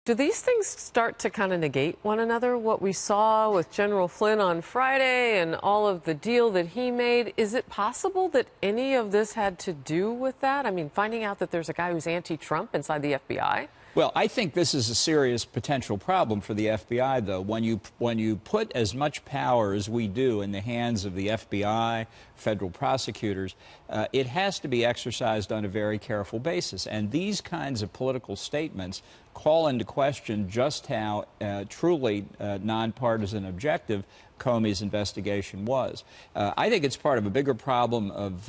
Do these things start to kind of negate one another? What we saw with General Flynn on Friday and all of the deal that he made, is it possible that any of this had to do with that? I mean, finding out that there's a guy who's anti-Trump inside the FBI? Well, I think this is a serious potential problem for the FBI, though. When you put as much power as we do in the hands of the FBI, federal prosecutors, it has to be exercised on a very careful basis. And these kinds of political statements call into question just how truly nonpartisan objective Comey's investigation was. I think it's part of a bigger problem of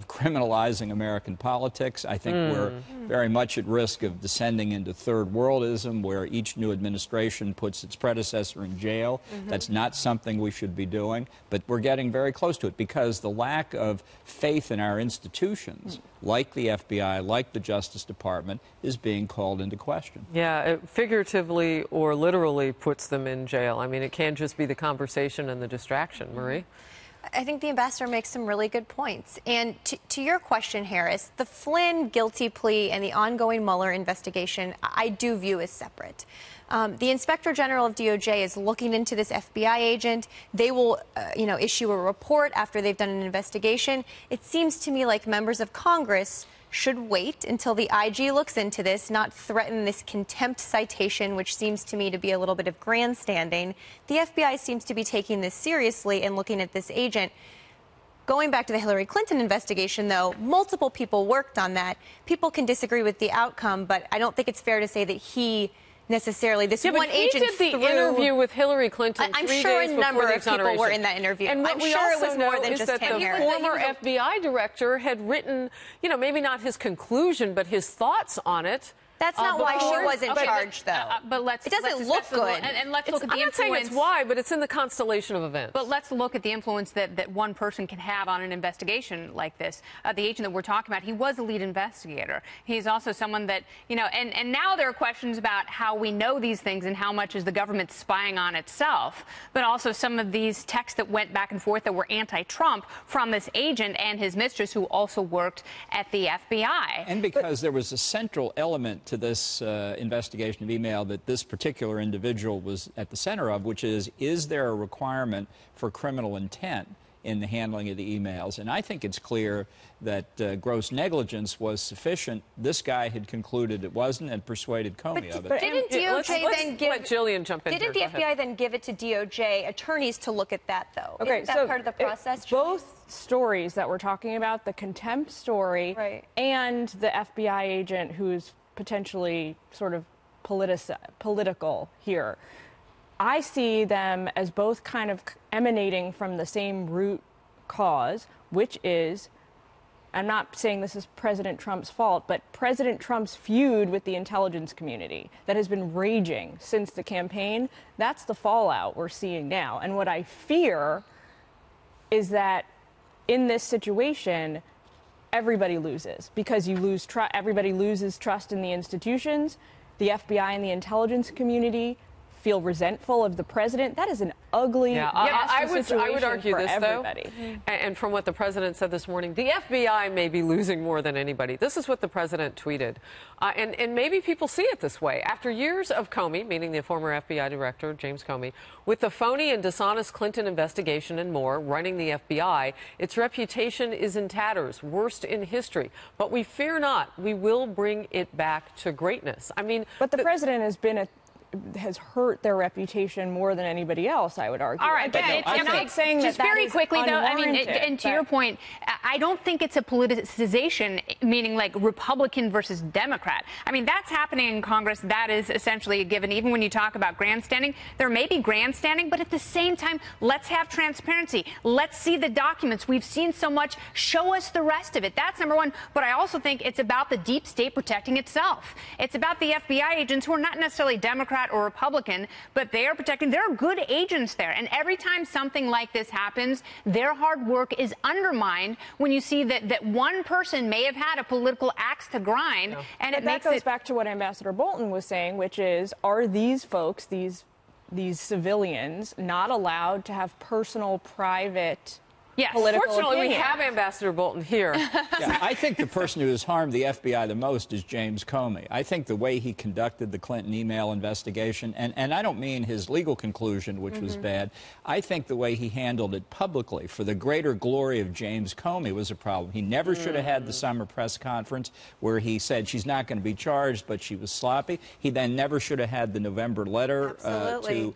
criminalizing American politics. I think we're very much at risk of descending into third worldism, where each new administration puts its predecessor in jail. That's not something we should be doing, but we're getting very close to it because the lack of faith in our institutions, like the FBI, like the Justice Department, is being called into question. Yeah, it figuratively or literally puts them in jail. I mean, it can't just be the conversation and the distraction. Marie? I think the ambassador makes some really good points. And to your question, Harris, the Flynn guilty plea and the ongoing Mueller investigation, I do view as separate. The Inspector General of DOJ is looking into this FBI agent. They will, issue a report after they've done an investigation. It seems to me like members of Congress should wait until the IG looks into this, not threaten this contempt citation, which seems to me to be a little bit of grandstanding. The FBI seems to be taking this seriously and looking at this agent. Going back to the Hillary Clinton investigation, though, multiple people worked on that. People can disagree with the outcome, but I don't think it's fair to say that he necessarily, this one agent did the interview with Hillary Clinton. I'm sure a number of people were in that interview. And what I'm we sure also it was more know than is just that him. the former FBI director had written, maybe not his conclusion, but his thoughts on it. That's not why she wasn't charged, though. But it doesn't look good. And let's look at the influence. I'm not saying it's why, but it's in the constellation of events. But let's look at the influence that one person can have on an investigation like this. The agent that we're talking about, he was a lead investigator. He's also someone that, and now there are questions about how we know these things and how much is the government spying on itself. But also some of these texts that went back and forth that were anti-Trump from this agent and his mistress, who also worked at the FBI. And because there was a central element to this investigation of email that this particular individual was at the center of, which is there a requirement for criminal intent in the handling of the emails? And I think it's clear that gross negligence was sufficient. This guy had concluded it wasn't and persuaded Comey of it. But didn't DOJ then give... Let Jillian jump in. Didn't the FBI then give it to DOJ attorneys to look at that, though? Okay, Isn't that part of the process? Both stories that we're talking about, the contempt story and the FBI agent who's potentially sort of political here, I see them as both kind of emanating from the same root cause, which is, I'm not saying this is President Trump's fault, but President Trump's feud with the intelligence community that has been raging since the campaign. That's the fallout we're seeing now. And what I fear is that in this situation, everybody loses, because everybody loses trust in the institutions. The FBI and the intelligence community feel resentful of the president. That is an ugly situation I would argue for this, everybody. though, and from what the president said this morning, the FBI may be losing more than anybody. This is what the president tweeted. And maybe people see it this way. After years of Comey, meaning the former FBI director, James Comey, with the phony and dishonest Clinton investigation and more, running the FBI, its reputation is in tatters, worst in history. But we fear not. We will bring it back to greatness. I mean... But the president has hurt their reputation more than anybody else, I would argue. All right, I'm not saying just that very is quickly, though. I mean, and to but... your point, I don't think it's a politicization, meaning like Republican versus Democrat. I mean, that's happening in Congress. That is essentially a given. Even when you talk about grandstanding, there may be grandstanding, but at the same time, let's have transparency. Let's see the documents. We've seen so much. Show us the rest of it. That's number one. But I also think it's about the deep state protecting itself. It's about the FBI agents who are not necessarily Democrat or Republican, but they are protecting. There are good agents there. And every time something like this happens, their hard work is undermined when you see that one person may have had a political axe to grind. Yeah. And that goes back to what Ambassador Bolton was saying, which is, are these folks, these civilians, not allowed to have personal, private Yes. political Fortunately, opinion. we have Ambassador Bolton here. Yeah, I think the person who has harmed the FBI the most is James Comey. I think the way he conducted the Clinton email investigation, and I don't mean his legal conclusion, which was bad. I think the way he handled it publicly for the greater glory of James Comey was a problem. He never should have had the summer press conference where he said she's not going to be charged, but she was sloppy. He then never should have had the November letter to...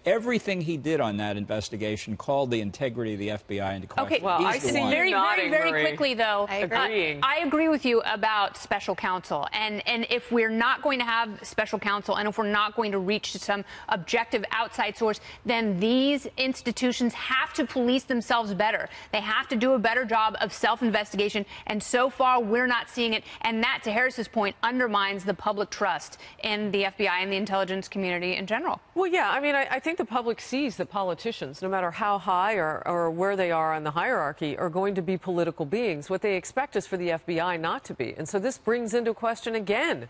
everything he did on that investigation called the integrity of the FBI into question. Okay, well, I He's the see one. very nodding, Marie. quickly, though. Agreeing. I agree with you about special counsel. And if we're not going to have special counsel and if we're not going to reach some objective outside source, then these institutions have to police themselves better. They have to do a better job of self-investigation. And so far, we're not seeing it. And that, to Harris's point, undermines the public trust in the FBI and the intelligence community in general. Well, yeah, I mean, I think the public sees that politicians, no matter how high or where they are on the hierarchy, are going to be political beings. What they expect is for the FBI not to be. And so this brings into question again,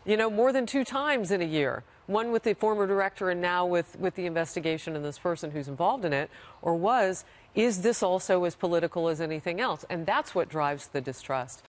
you know, more than 2 times in a year. One with the former director and now with the investigation and this person who's involved in it, or was, is this also as political as anything else? And that's what drives the distrust.